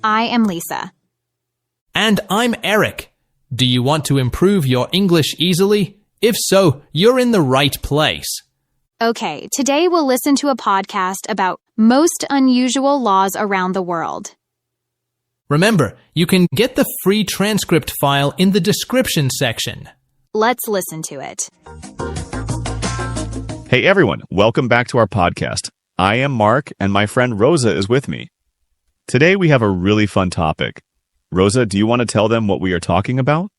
I am Lisa. And I'm Eric. Do you want to improve your English easily? If so, you're in the right place. Okay, today we'll listen to a podcast about most unusual laws around the world. Remember, you can get the free transcript file in the description section. Let's listen to it. Hey everyone, welcome back to our podcast. I am Mark and my friend Rosa is with me. Today we have a really fun topic. Rosa, do you want to tell them what we are talking about?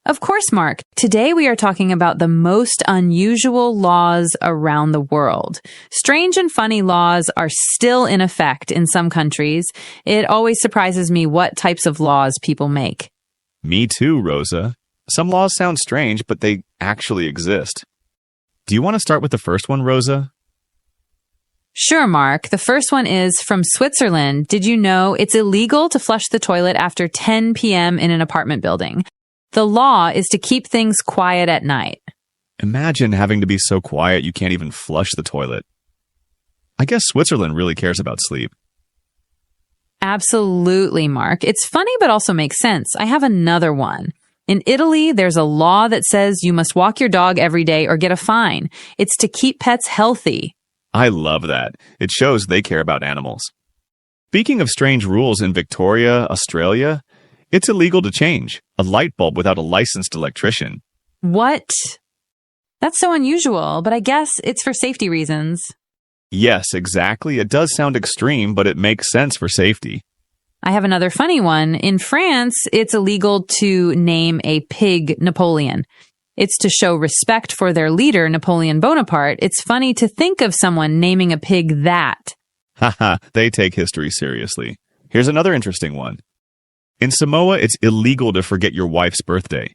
Of course, Mark. Today we are talking about the most unusual laws around the world. Strange and funny laws are still in effect in some countries. It always surprises me what types of laws people make. Me too, Rosa. Some laws sound strange, but they actually exist. Do you want to start with the first one, Rosa? Sure, Mark. The first one is from Switzerland. Did you know it's illegal to flush the toilet after 10 p.m. in an apartment building? The law is to keep things quiet at night. Imagine having to be so quiet you can't even flush the toilet. I guess Switzerland really cares about sleep. Absolutely, Mark. It's funny, but also makes sense. I have another one. In Italy, there's a law that says you must walk your dog every day or get a fine. It's to keep pets healthy. I love that. It shows they care about animals. Speaking of strange rules in Victoria, Australia, it's illegal to change a light bulb without a licensed electrician. What? That's so unusual, but I guess it's for safety reasons. Yes, exactly. It does sound extreme, but it makes sense for safety. I have another funny one. In France, it's illegal to name a pig Napoleon. It's to show respect for their leader, Napoleon Bonaparte. It's funny to think of someone naming a pig that. Haha, they take history seriously. Here's another interesting one. In Samoa, it's illegal to forget your wife's birthday.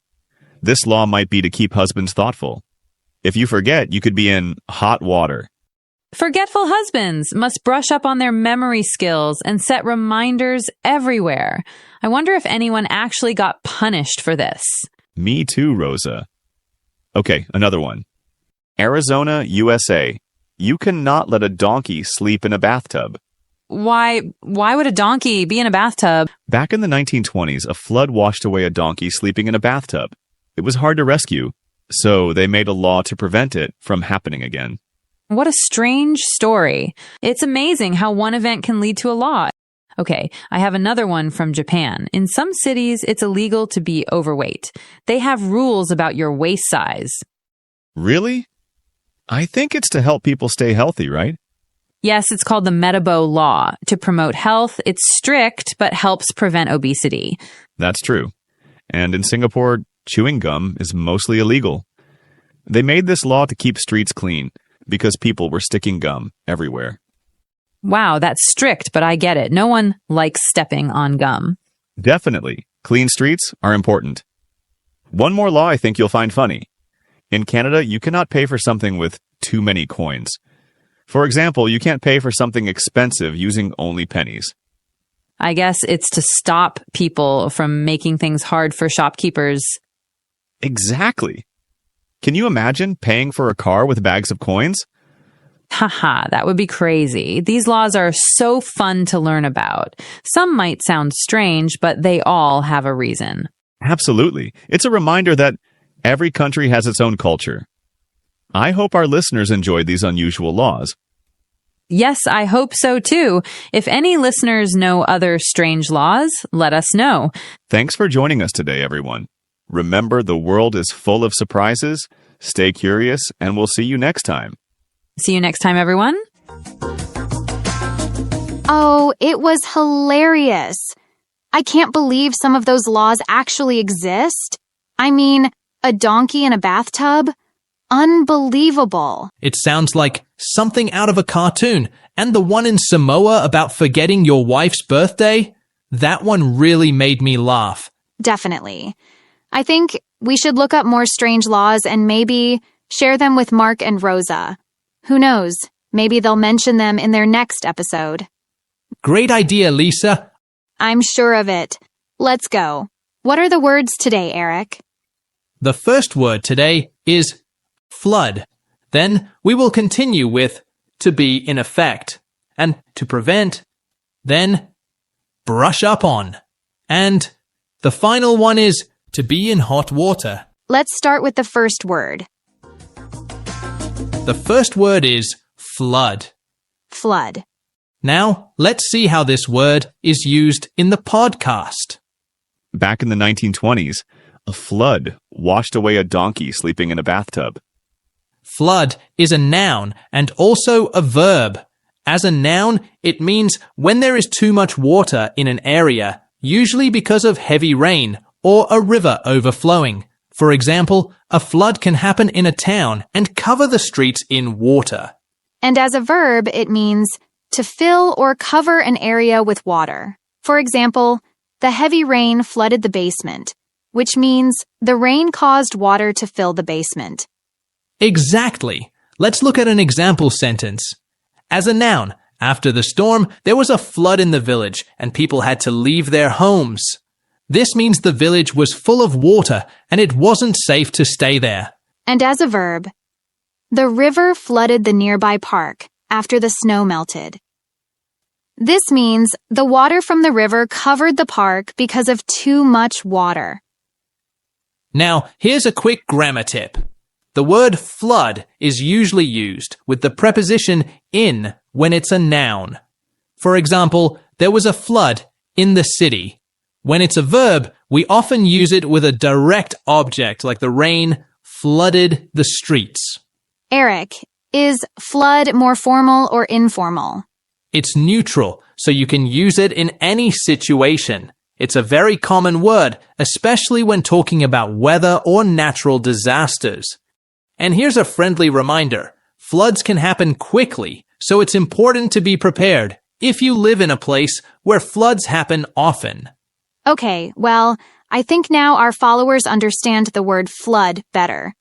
This law might be to keep husbands thoughtful. If you forget, you could be in hot water. Forgetful husbands must brush up on their memory skills and set reminders everywhere. I wonder if anyone actually got punished for this. Me too, Rosa. Okay, another one. Arizona, USA. You cannot let a donkey sleep in a bathtub. Why would a donkey be in a bathtub? Back in the 1920s, a flood washed away a donkey sleeping in a bathtub. It was hard to rescue, so they made a law to prevent it from happening again. What a strange story. It's amazing how one event can lead to a law. Okay, I have another one from Japan. In some cities, it's illegal to be overweight. They have rules about your waist size. Really? I think it's to help people stay healthy, right? Yes, it's called the Metabo Law. To promote health, it's strict, but helps prevent obesity. That's true. And in Singapore, chewing gum is mostly illegal. They made this law to keep streets clean because people were sticking gum everywhere. Wow, that's strict, but I get it. No one likes stepping on gum. Definitely. Clean streets are important. One more law I think you'll find funny. In Canada, you cannot pay for something with too many coins. For example, you can't pay for something expensive using only pennies. I guess it's to stop people from making things hard for shopkeepers. Exactly. Can you imagine paying for a car with bags of coins? Haha, that would be crazy. These laws are so fun to learn about. Some might sound strange, but they all have a reason. Absolutely. It's a reminder that every country has its own culture. I hope our listeners enjoyed these unusual laws. Yes, I hope so too. If any listeners know other strange laws, let us know. Thanks for joining us today, everyone. Remember, the world is full of surprises. Stay curious, and we'll see you next time. See you next time, everyone. Oh, it was hilarious. I can't believe some of those laws actually exist. I mean, a donkey in a bathtub? Unbelievable. It sounds like something out of a cartoon. And the one in Samoa about forgetting your wife's birthday? That one really made me laugh. Definitely. I think we should look up more strange laws and maybe share them with Mark and Rosa. Who knows? Maybe they'll mention them in their next episode. Great idea, Lisa. I'm sure of it. Let's go. What are the words today, Eric? The first word today is flood. Then we will continue with to be in effect and to prevent. Then brush up on. And the final one is to be in hot water. Let's start with the first word. The first word is flood. Flood. Now, let's see how this word is used in the podcast. Back in the 1920s, a flood washed away a donkey sleeping in a bathtub. Flood is a noun and also a verb. As a noun, it means when there is too much water in an area, usually because of heavy rain or a river overflowing. For example, a flood can happen in a town and cover the streets in water. And as a verb, it means to fill or cover an area with water. For example, the heavy rain flooded the basement, which means the rain caused water to fill the basement. Exactly. Let's look at an example sentence. As a noun, after the storm, there was a flood in the village and people had to leave their homes. This means the village was full of water and it wasn't safe to stay there. And as a verb, the river flooded the nearby park after the snow melted. This means the water from the river covered the park because of too much water. Now, here's a quick grammar tip. The word flood is usually used with the preposition in when it's a noun. For example, there was a flood in the city. When it's a verb, we often use it with a direct object like the rain flooded the streets. Eric, is flood more formal or informal? It's neutral, so you can use it in any situation. It's a very common word, especially when talking about weather or natural disasters. And here's a friendly reminder. Floods can happen quickly, so it's important to be prepared if you live in a place where floods happen often. Okay, well, I think now our followers understand the word flood better.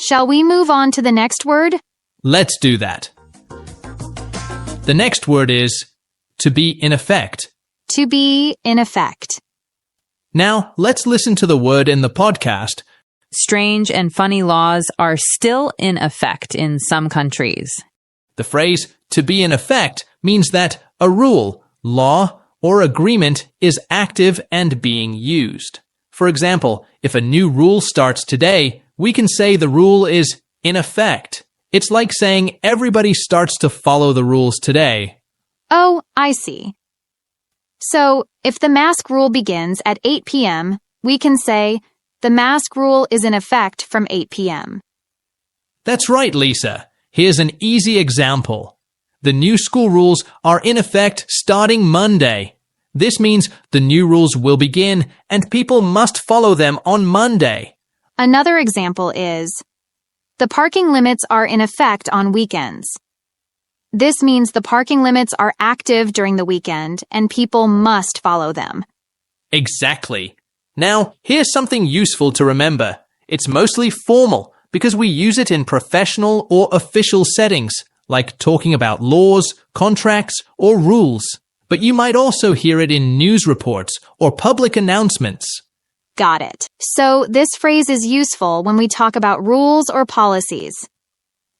Shall we move on to the next word? Let's do that. The next word is to be in effect. To be in effect. Now, let's listen to the word in the podcast. Strange and funny laws are still in effect in some countries. The phrase to be in effect means that a rule, law, or agreement is active and being used. For example, if a new rule starts today, we can say the rule is in effect. It's like saying everybody starts to follow the rules today. Oh, I see. So, if the mask rule begins at 8 p.m., we can say, the mask rule is in effect from 8 p.m. That's right, Lisa. Here's an easy example. The new school rules are in effect starting Monday. This means the new rules will begin and people must follow them on Monday. Another example is, the parking limits are in effect on weekends. This means the parking limits are active during the weekend and people must follow them. Exactly. Now, here's something useful to remember. It's mostly formal because we use it in professional or official settings, like talking about laws, contracts, or rules. But you might also hear it in news reports or public announcements. Got it. So this phrase is useful when we talk about rules or policies.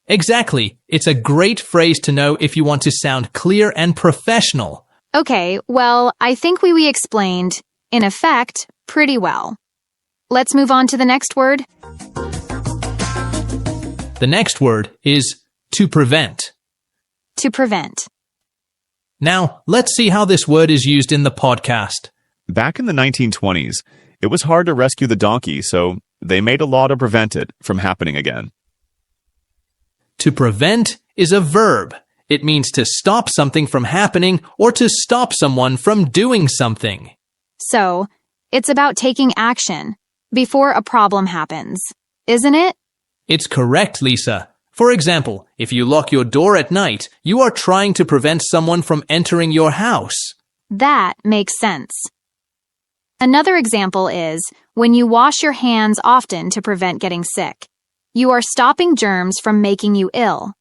Exactly. It's a great phrase to know if you want to sound clear and professional. Okay, well, I think we explained, in effect, pretty well. Let's move on to the next word. The next word is to prevent. To prevent. Now, let's see how this word is used in the podcast. Back in the 1920s, it was hard to rescue the donkey, so they made a law to prevent it from happening again. To prevent is a verb. It means to stop something from happening or to stop someone from doing something. So, it's about taking action before a problem happens, isn't it? It's correct, Lisa. For example, if you lock your door at night, you are trying to prevent someone from entering your house. That makes sense. Another example is when you wash your hands often to prevent getting sick. You are stopping germs from making you ill.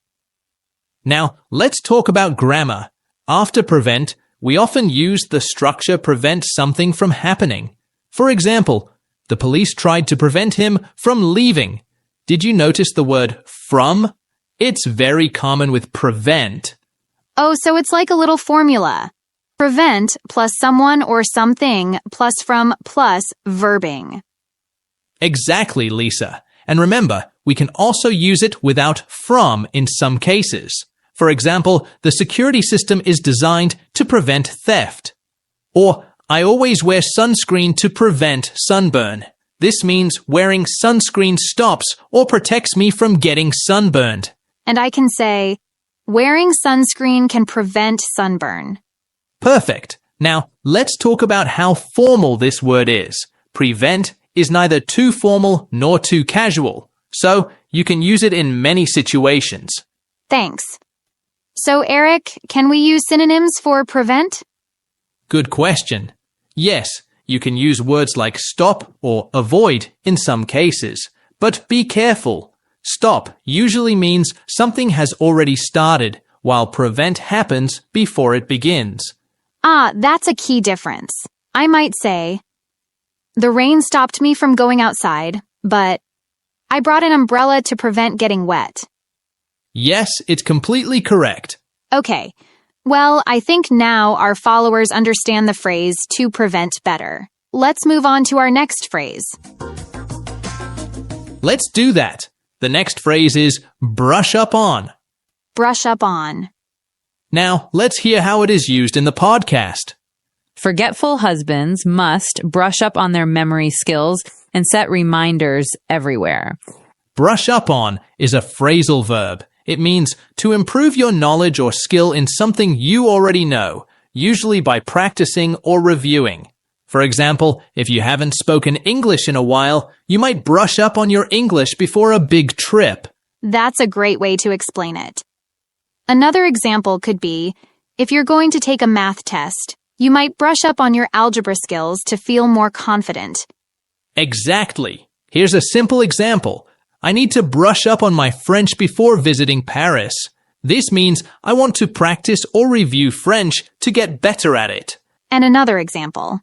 Now, let's talk about grammar. After prevent, we often use the structure prevent something from happening. For example, the police tried to prevent him from leaving. Did you notice the word from? It's very common with prevent. Oh, so it's like a little formula. Prevent plus someone or something plus from plus verbing. Exactly, Lisa. And remember, we can also use it without from in some cases. For example, the security system is designed to prevent theft. Or, I always wear sunscreen to prevent sunburn. This means wearing sunscreen stops or protects me from getting sunburned. And I can say, wearing sunscreen can prevent sunburn. Perfect. Now, let's talk about how formal this word is. Prevent is neither too formal nor too casual, so you can use it in many situations. Thanks. So, Eric, can we use synonyms for prevent? Good question. Yes, you can use words like stop or avoid in some cases, but be careful. Stop usually means something has already started, while prevent happens before it begins. Ah, that's a key difference. I might say, the rain stopped me from going outside, but I brought an umbrella to prevent getting wet. Yes, it's completely correct. Okay, well, I think now our followers understand the phrase to prevent better. Let's move on to our next phrase. Let's do that. The next phrase is brush up on. Brush up on. Now, let's hear how it is used in the podcast. Forgetful husbands must brush up on their memory skills and set reminders everywhere. Brush up on is a phrasal verb. It means to improve your knowledge or skill in something you already know, usually by practicing or reviewing. For example, if you haven't spoken English in a while, you might brush up on your English before a big trip. That's a great way to explain it. Another example could be, if you're going to take a math test, you might brush up on your algebra skills to feel more confident. Exactly. Here's a simple example. I need to brush up on my French before visiting Paris. This means I want to practice or review French to get better at it. And another example.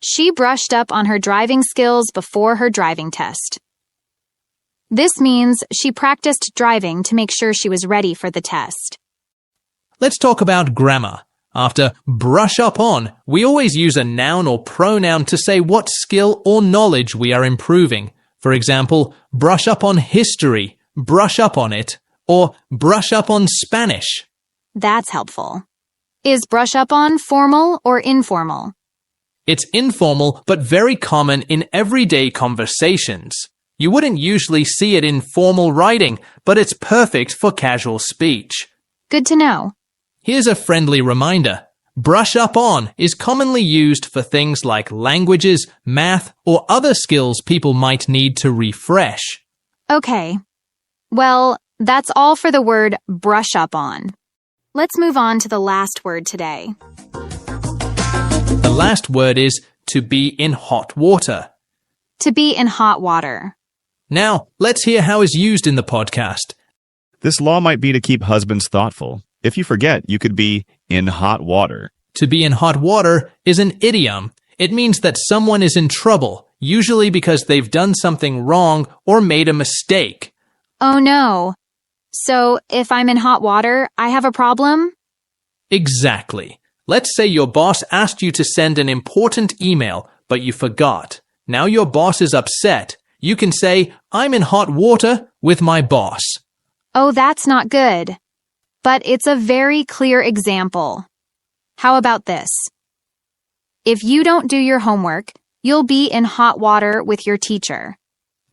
She brushed up on her driving skills before her driving test. This means she practiced driving to make sure she was ready for the test. Let's talk about grammar. After brush up on, we always use a noun or pronoun to say what skill or knowledge we are improving. For example, brush up on history, brush up on it, or brush up on Spanish. That's helpful. Is brush up on formal or informal? It's informal but very common in everyday conversations. You wouldn't usually see it in formal writing, but it's perfect for casual speech. Good to know. Here's a friendly reminder. Brush up on is commonly used for things like languages, math, or other skills people might need to refresh. Okay. Well, that's all for the word brush up on. Let's move on to the last word today. The last word is to be in hot water. To be in hot water. Now, let's hear how it's used in the podcast. This law might be to keep husbands thoughtful. If you forget, you could be in hot water. To be in hot water is an idiom. It means that someone is in trouble, usually because they've done something wrong or made a mistake. Oh no. So, if I'm in hot water, I have a problem? Exactly. Let's say your boss asked you to send an important email, but you forgot. Now your boss is upset. You can say, I'm in hot water with my boss. Oh, that's not good. But it's a very clear example. How about this? If you don't do your homework, you'll be in hot water with your teacher.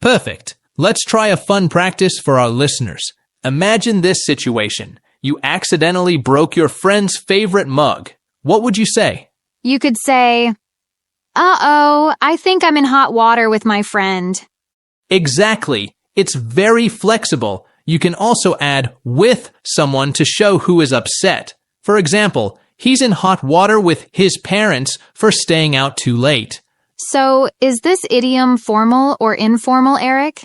Perfect. Let's try a fun practice for our listeners. Imagine this situation. You accidentally broke your friend's favorite mug. What would you say? You could say, uh-oh, I think I'm in hot water with my friend. Exactly. It's very flexible. You can also add with someone to show who is upset. For example, he's in hot water with his parents for staying out too late. So, is this idiom formal or informal, Eric?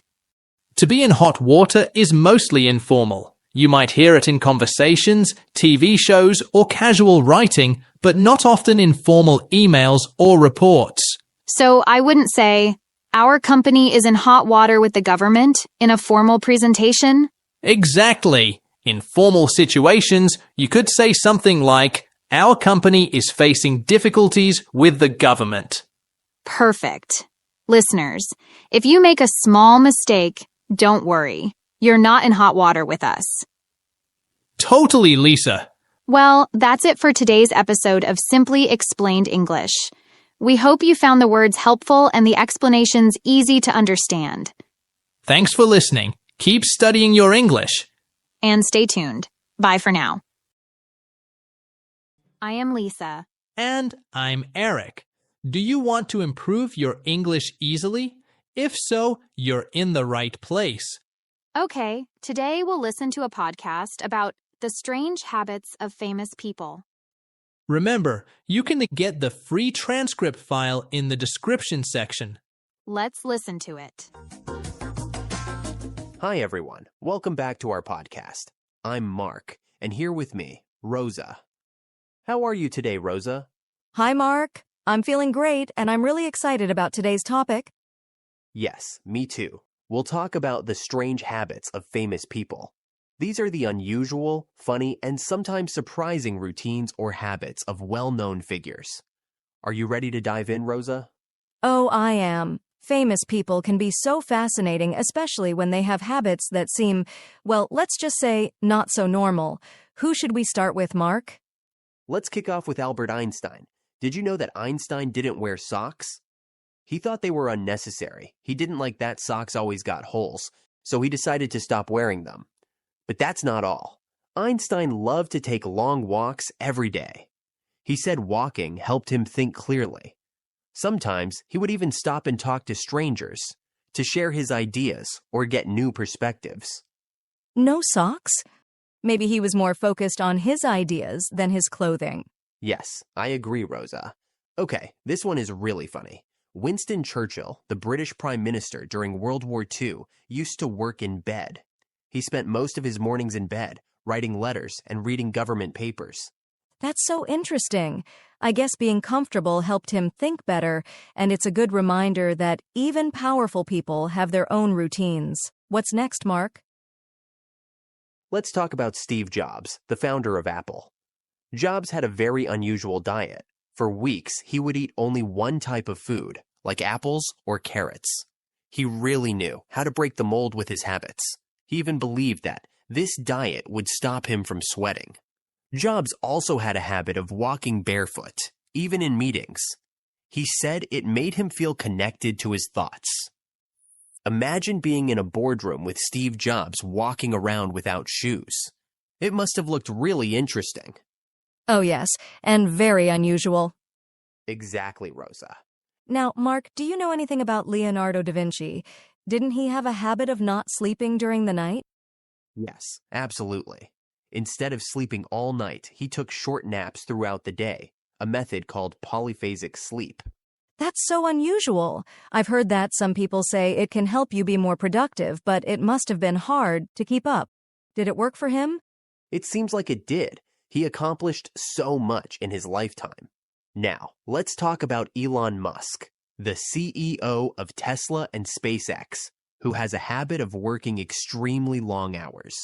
To be in hot water is mostly informal. You might hear it in conversations, TV shows, or casual writing, but not often in formal emails or reports. So, I wouldn't say, our company is in hot water with the government in a formal presentation? Exactly. In formal situations, you could say something like, Our company is facing difficulties with the government. Perfect. Listeners, if you make a small mistake, don't worry. You're not in hot water with us. Totally, Lisa. Well, that's it for today's episode of Simply Explained English. We hope you found the words helpful and the explanations easy to understand. Thanks for listening. Keep studying your English. And stay tuned. Bye for now. I am Lisa. And I'm Eric. Do you want to improve your English easily? If so, you're in the right place. Okay, today we'll listen to a podcast about the strange habits of famous people. Remember, you can get the free transcript file in the description section. Let's listen to it. Hi, everyone. Welcome back to our podcast. I'm Mark, and here with me, Rosa. How are you today, Rosa? Hi, Mark. I'm feeling great, and I'm really excited about today's topic. Yes, me too. We'll talk about the strange habits of famous people. These are the unusual, funny, and sometimes surprising routines or habits of well-known figures. Are you ready to dive in, Rosa? Oh, I am. Famous people can be so fascinating, especially when they have habits that seem, well, let's just say, not so normal. Who should we start with, Mark? Let's kick off with Albert Einstein. Did you know that Einstein didn't wear socks? He thought they were unnecessary. He didn't like that socks always got holes, so he decided to stop wearing them. But that's not all. Einstein loved to take long walks every day. He said walking helped him think clearly. Sometimes he would even stop and talk to strangers to share his ideas or get new perspectives. No socks? Maybe he was more focused on his ideas than his clothing. Yes, I agree, Rosa. Okay, this one is really funny. Winston Churchill, the British Prime Minister during World War II, used to work in bed. He spent most of his mornings in bed, writing letters and reading government papers. That's so interesting. I guess being comfortable helped him think better, and it's a good reminder that even powerful people have their own routines. What's next, Mark? Let's talk about Steve Jobs, the founder of Apple. Jobs had a very unusual diet. For weeks, he would eat only one type of food, like apples or carrots. He really knew how to break the mold with his habits. He even believed that this diet would stop him from sweating. Jobs also had a habit of walking barefoot, even in meetings. He said it made him feel connected to his thoughts. Imagine being in a boardroom with Steve Jobs walking around without shoes. It must have looked really interesting. Oh, yes, and very unusual. Exactly, Rosa. Now, Mark, do you know anything about Leonardo da Vinci? Didn't he have a habit of not sleeping during the night? Yes, absolutely. Instead of sleeping all night, he took short naps throughout the day, a method called polyphasic sleep. That's so unusual. I've heard that some people say it can help you be more productive, but it must have been hard to keep up. Did it work for him? It seems like it did. He accomplished so much in his lifetime. Now, let's talk about Elon Musk, the CEO of Tesla and SpaceX, who has a habit of working extremely long hours.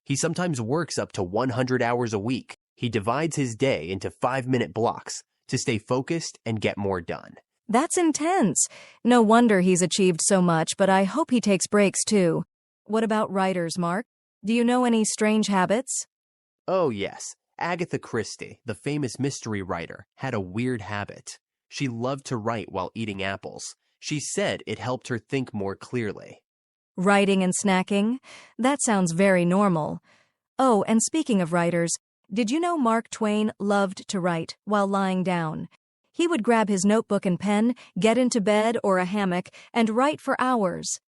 He sometimes works up to 100 hours a week. He divides his day into 5-minute blocks to stay focused and get more done. That's intense. No wonder he's achieved so much, but I hope he takes breaks too. What about writers, Mark? Do you know any strange habits? Oh, yes. Agatha Christie, the famous mystery writer, had a weird habit. She loved to write while eating apples. She said it helped her think more clearly. Writing and snacking? That sounds very normal. Oh, and speaking of writers, did you know Mark Twain loved to write while lying down? He would grab his notebook and pen, get into bed or a hammock, and write for hours.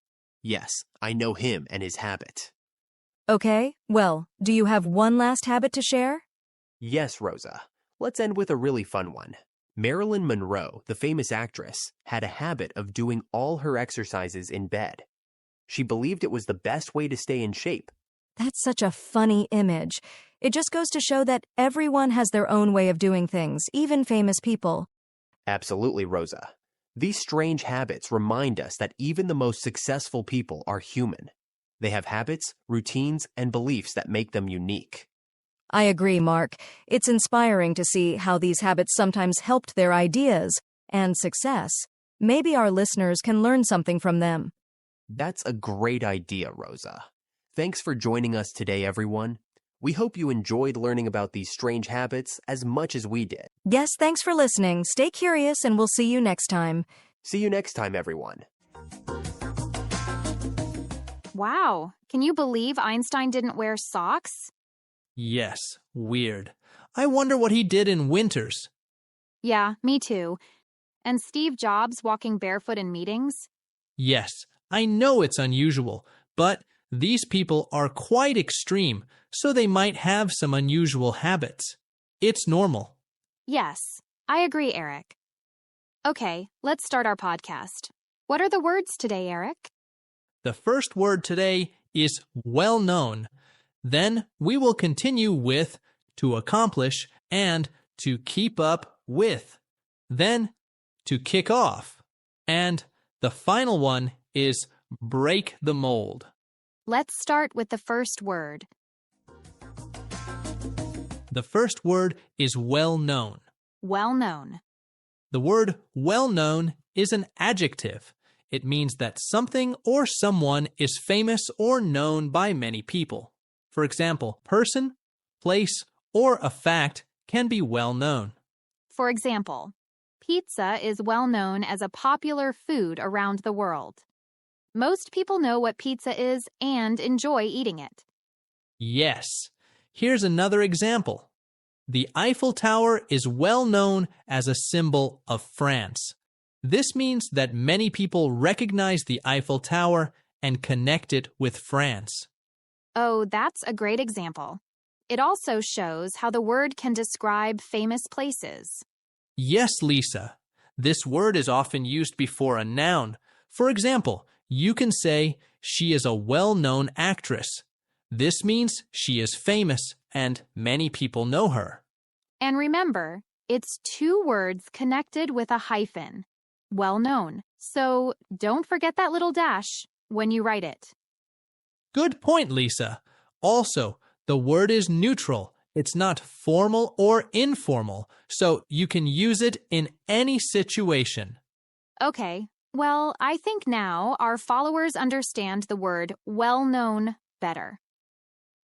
Yes, I know him and his habit. Okay, well, do you have one last habit to share? Yes, Rosa. Let's end with a really fun one. Marilyn Monroe, the famous actress, had a habit of doing all her exercises in bed. She believed it was the best way to stay in shape. That's such a funny image. It just goes to show that everyone has their own way of doing things, even famous people. Absolutely, Rosa. These strange habits remind us that even the most successful people are human. They have habits, routines, and beliefs that make them unique. I agree, Mark. It's inspiring to see how these habits sometimes helped their ideas and success. Maybe our listeners can learn something from them. That's a great idea, Rosa. Thanks for joining us today, everyone. We hope you enjoyed learning about these strange habits as much as we did. Yes, thanks for listening. Stay curious, and we'll see you next time. See you next time, everyone. Wow, can you believe Einstein didn't wear socks? Yes, weird. I wonder what he did in winters. Yeah, me too. And Steve Jobs walking barefoot in meetings? Yes, I know it's unusual, but these people are quite extreme, so they might have some unusual habits. It's normal. Yes, I agree, Eric. Okay, let's start our podcast. What are the words today, Eric? The first word today is well known. Then we will continue with to accomplish and to keep up with. Then to kick off. And the final one is break the mold. Let's start with the first word. The first word is well known. Well known. The word well known is an adjective. It means that something or someone is famous or known by many people. For example, person, place, or a fact can be well known. For example, pizza is well known as a popular food around the world. Most people know what pizza is and enjoy eating it. Yes. Here's another example. The Eiffel Tower is well known as a symbol of France. This means that many people recognize the Eiffel Tower and connect it with France. Oh, that's a great example. It also shows how the word can describe famous places. Yes, Lisa. This word is often used before a noun. For example, you can say, she is a well-known actress. This means she is famous and many people know her. And remember, it's two words connected with a hyphen. Well known. So don't forget that little dash when you write it. Good point, Lisa. Also, the word is neutral. It's not formal or informal, so you can use it in any situation. Okay, well, I think now our followers understand the word well known better.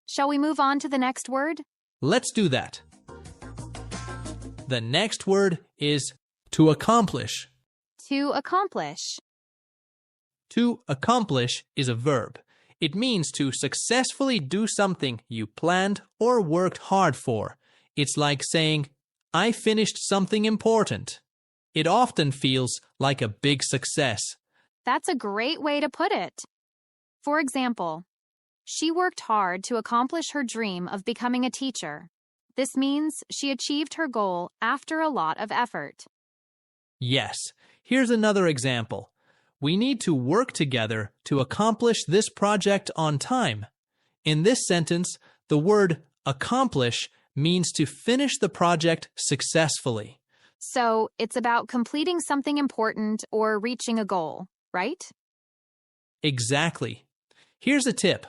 Shall we move on to the next word? Let's do that. The next word is to accomplish. To accomplish. To accomplish is a verb. It means to successfully do something you planned or worked hard for. It's like saying, I finished something important. It often feels like a big success. That's a great way to put it. For example, she worked hard to accomplish her dream of becoming a teacher. This means she achieved her goal after a lot of effort. Yes, here's another example. We need to work together to accomplish this project on time. In this sentence, the word accomplish means to finish the project successfully. So it's about completing something important or reaching a goal, right? Exactly. Here's a tip.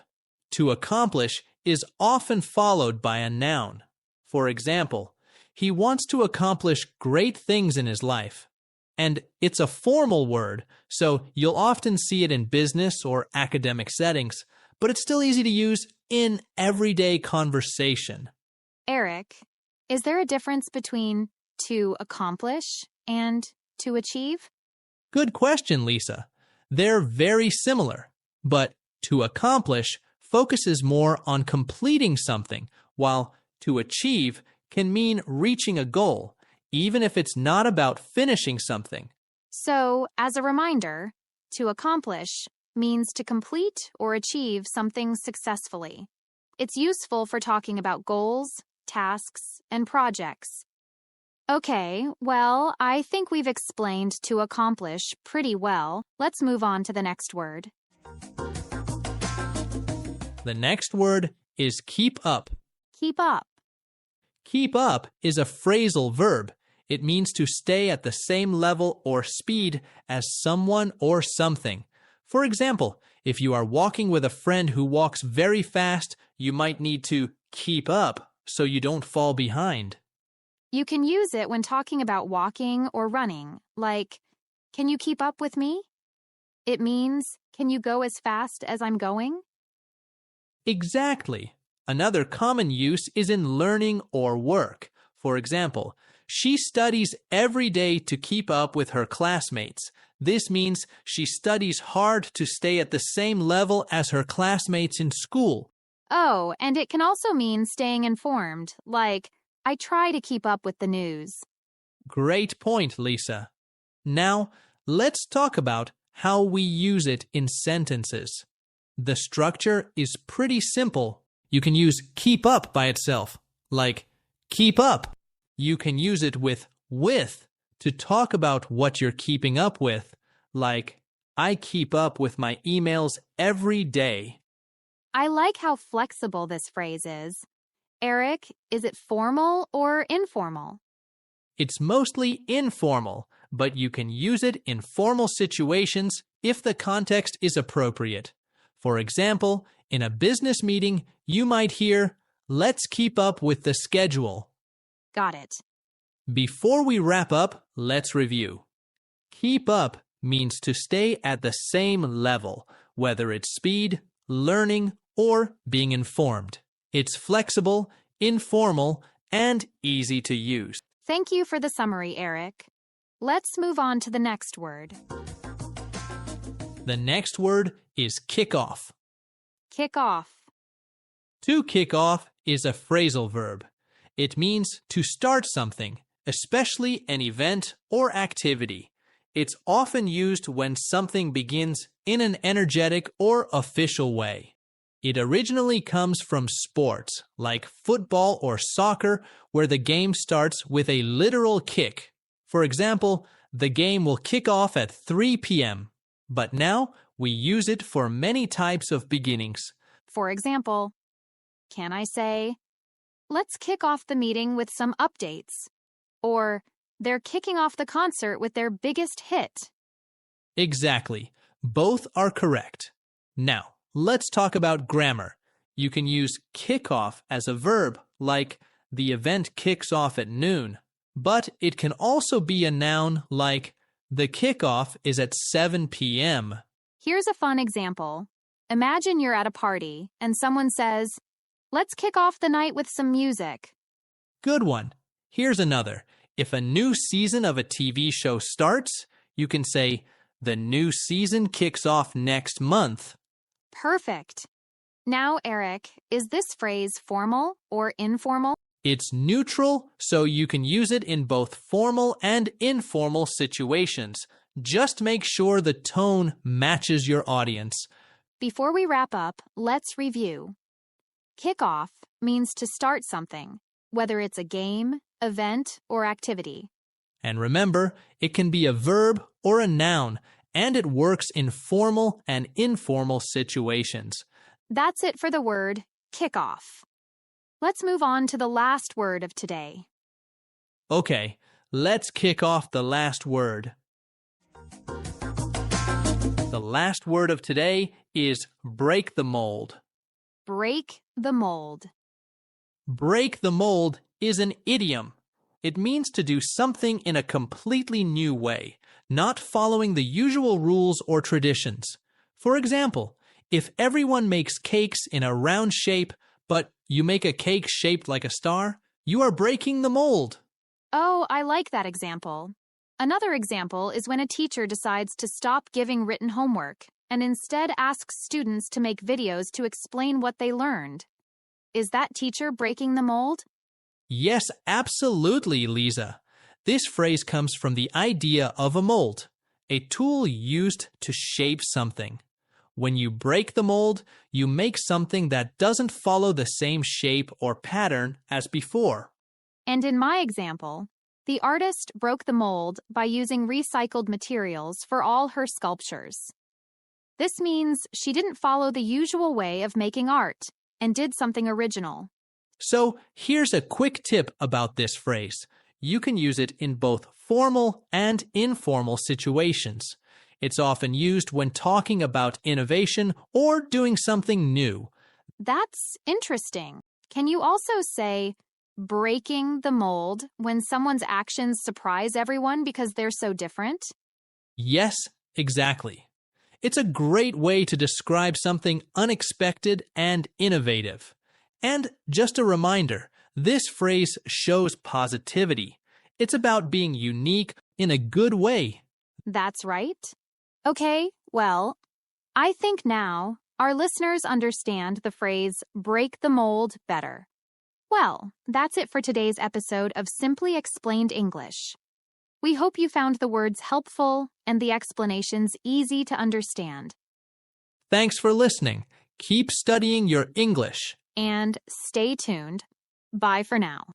To accomplish is often followed by a noun. For example, he wants to accomplish great things in his life. And it's a formal word, so you'll often see it in business or academic settings, but it's still easy to use in everyday conversation. Eric, is there a difference between to accomplish and to achieve? Good question, Lisa. They're very similar, but to accomplish focuses more on completing something, while to achieve can mean reaching a goal, even if it's not about finishing something. So, as a reminder, to accomplish means to complete or achieve something successfully. It's useful for talking about goals, tasks, and projects. Okay, well, I think we've explained to accomplish pretty well. Let's move on to the next word. The next word is keep up. Keep up. Keep up is a phrasal verb. It means to stay at the same level or speed as someone or something. For example, if you are walking with a friend who walks very fast, you might need to keep up so you don't fall behind. You can use it when talking about walking or running, like, "Can you keep up with me?" It means, "Can you go as fast as I'm going?" Exactly. Another common use is in learning or work. For example, she studies every day to keep up with her classmates. This means she studies hard to stay at the same level as her classmates in school. Oh, and it can also mean staying informed, like, "I try to keep up with the news." Great point, Lisa. Now, let's talk about how we use it in sentences. The structure is pretty simple. You can use keep up by itself, like keep up. You can use it with to talk about what you're keeping up with, like I keep up with my emails every day. I like how flexible this phrase is. Eric, is it formal or informal? It's mostly informal, but you can use it in formal situations if the context is appropriate. For example, in a business meeting, you might hear, "Let's keep up with the schedule." Got it. Before we wrap up, let's review. Keep up means to stay at the same level, whether it's speed, learning, or being informed. It's flexible, informal, and easy to use. Thank you for the summary, Eric. Let's move on to the next word. The next word is kick off. Kick off. To kick off is a phrasal verb. It means to start something, especially an event or activity. It's often used when something begins in an energetic or official way. It originally comes from sports, like football or soccer, where the game starts with a literal kick. For example, the game will kick off at 3 p.m., but now we use it for many types of beginnings. For example, can I say, "Let's kick off the meeting with some updates," or "They're kicking off the concert with their biggest hit"? Exactly. Both are correct. Now, let's talk about grammar. You can use kick off as a verb, like the event kicks off at noon, but it can also be a noun like the kickoff is at 7 p.m. Here's a fun example. Imagine you're at a party and someone says, "Let's kick off the night with some music." Good one. Here's another. If a new season of a TV show starts, you can say, "The new season kicks off next month." Perfect. Now, Eric, is this phrase formal or informal? It's neutral, so you can use it in both formal and informal situations. Just make sure the tone matches your audience. Before we wrap up, let's review. Kick off means to start something, whether it's a game, event, or activity. And remember, it can be a verb or a noun, and it works in formal and informal situations. That's it for the word kick off. Let's move on to the last word of today. Okay, let's kick off the last word. The last word of today is break the mold. Break the mold. Break the mold is an idiom. It means to do something in a completely new way, not following the usual rules or traditions. For example, if everyone makes cakes in a round shape, but you make a cake shaped like a star, you are breaking the mold. Oh, I like that example. Another example is when a teacher decides to stop giving written homework and instead asks students to make videos to explain what they learned. Is that teacher breaking the mold? Yes, absolutely, Lisa. This phrase comes from the idea of a mold, a tool used to shape something. When you break the mold, you make something that doesn't follow the same shape or pattern as before. And in my example, the artist broke the mold by using recycled materials for all her sculptures. This means she didn't follow the usual way of making art and did something original. So here's a quick tip about this phrase. You can use it in both formal and informal situations. It's often used when talking about innovation or doing something new. That's interesting. Can you also say breaking the mold when someone's actions surprise everyone because they're so different? Yes, exactly. It's a great way to describe something unexpected and innovative. And just a reminder, this phrase shows positivity. It's about being unique in a good way. That's right. Okay, well, I think now our listeners understand the phrase break the mold better. Well, that's it for today's episode of Simply Explained English. We hope you found the words helpful and the explanations easy to understand. Thanks for listening. Keep studying your English. And stay tuned. Bye for now.